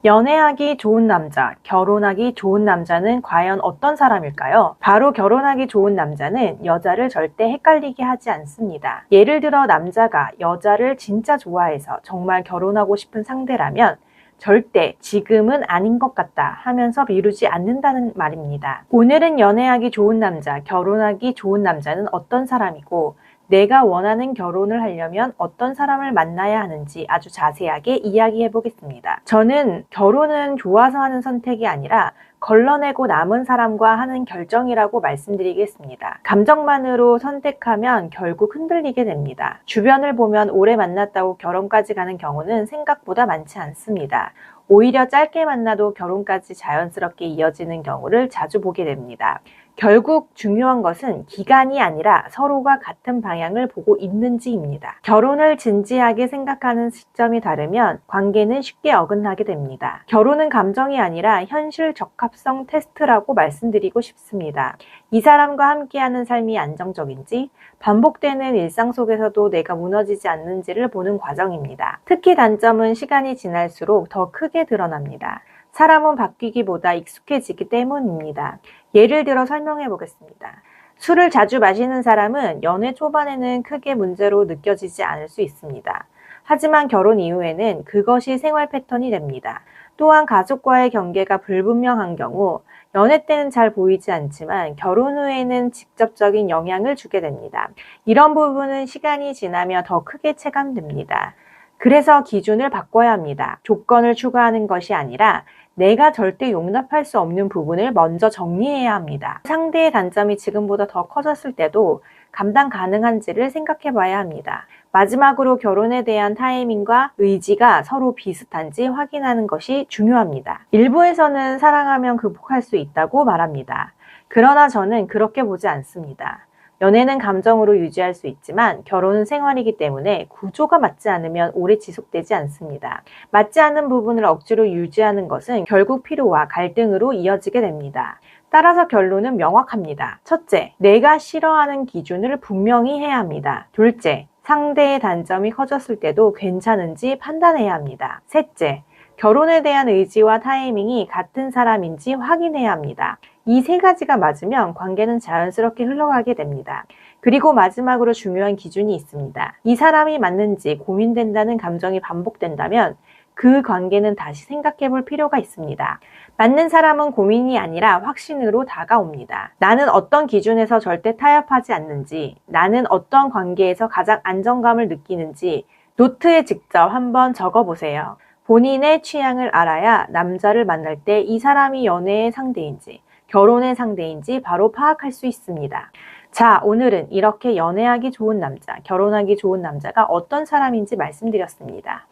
연애하기 좋은 남자, 결혼하기 좋은 남자는 과연 어떤 사람일까요? 바로 결혼하기 좋은 남자는 여자를 절대 헷갈리게 하지 않습니다. 예를 들어 남자가 여자를 진짜 좋아해서 정말 결혼하고 싶은 상대라면 절대 지금은 아닌 것 같다 하면서 미루지 않는다는 말입니다. 오늘은 연애하기 좋은 남자, 결혼하기 좋은 남자는 어떤 사람이고 내가 원하는 결혼을 하려면 어떤 사람을 만나야 하는지 아주 자세하게 이야기해 보겠습니다. 저는 결혼은 좋아서 하는 선택이 아니라 걸러내고 남은 사람과 하는 결정이라고 말씀드리겠습니다. 감정만으로 선택하면 결국 흔들리게 됩니다. 주변을 보면 오래 만났다고 결혼까지 가는 경우는 생각보다 많지 않습니다. 오히려 짧게 만나도 결혼까지 자연스럽게 이어지는 경우를 자주 보게 됩니다. 결국 중요한 것은 기간이 아니라 서로가 같은 방향을 보고 있는지입니다. 결혼을 진지하게 생각하는 시점이 다르면 관계는 쉽게 어긋나게 됩니다. 결혼은 감정이 아니라 현실 적합성 테스트라고 말씀드리고 싶습니다. 이 사람과 함께하는 삶이 안정적인지, 반복되는 일상 속에서도 내가 무너지지 않는지를 보는 과정입니다. 특히 단점은 시간이 지날수록 더 크게 드러납니다. 사람은 바뀌기보다 익숙해지기 때문입니다. 예를 들어 설명해 보겠습니다. 술을 자주 마시는 사람은 연애 초반에는 크게 문제로 느껴지지 않을 수 있습니다. 하지만 결혼 이후에는 그것이 생활 패턴이 됩니다. 또한 가족과의 경계가 불분명한 경우 연애 때는 잘 보이지 않지만 결혼 후에는 직접적인 영향을 주게 됩니다. 이런 부분은 시간이 지나며 더 크게 체감됩니다. 그래서 기준을 바꿔야 합니다. 조건을 추가하는 것이 아니라 내가 절대 용납할 수 없는 부분을 먼저 정리해야 합니다. 상대의 단점이 지금보다 더 커졌을 때도 감당 가능한지를 생각해 봐야 합니다. 마지막으로 결혼에 대한 타이밍과 의지가 서로 비슷한지 확인하는 것이 중요합니다. 일부에서는 사랑하면 극복할 수 있다고 말합니다. 그러나 저는 그렇게 보지 않습니다. 연애는 감정으로 유지할 수 있지만 결혼은 생활이기 때문에 구조가 맞지 않으면 오래 지속되지 않습니다. 맞지 않는 부분을 억지로 유지하는 것은 결국 피로와 갈등으로 이어지게 됩니다. 따라서 결론은 명확합니다. 첫째, 내가 싫어하는 기준을 분명히 해야 합니다. 둘째, 상대의 단점이 커졌을 때도 괜찮은지 판단해야 합니다. 셋째, 결혼에 대한 의지와 타이밍이 같은 사람인지 확인해야 합니다. 이 세 가지가 맞으면 관계는 자연스럽게 흘러가게 됩니다. 그리고 마지막으로 중요한 기준이 있습니다. 이 사람이 맞는지 고민된다는 감정이 반복된다면 그 관계는 다시 생각해 볼 필요가 있습니다. 맞는 사람은 고민이 아니라 확신으로 다가옵니다. 나는 어떤 기준에서 절대 타협하지 않는지, 나는 어떤 관계에서 가장 안정감을 느끼는지 노트에 직접 한번 적어보세요. 본인의 취향을 알아야 남자를 만날 때 이 사람이 연애의 상대인지 결혼의 상대인지 바로 파악할 수 있습니다. 자, 오늘은 이렇게 연애하기 좋은 남자, 결혼하기 좋은 남자가 어떤 사람인지 말씀드렸습니다.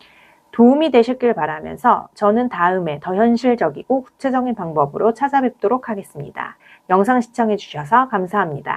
도움이 되셨길 바라면서 저는 다음에 더 현실적이고 구체적인 방법으로 찾아뵙도록 하겠습니다. 영상 시청해 주셔서 감사합니다.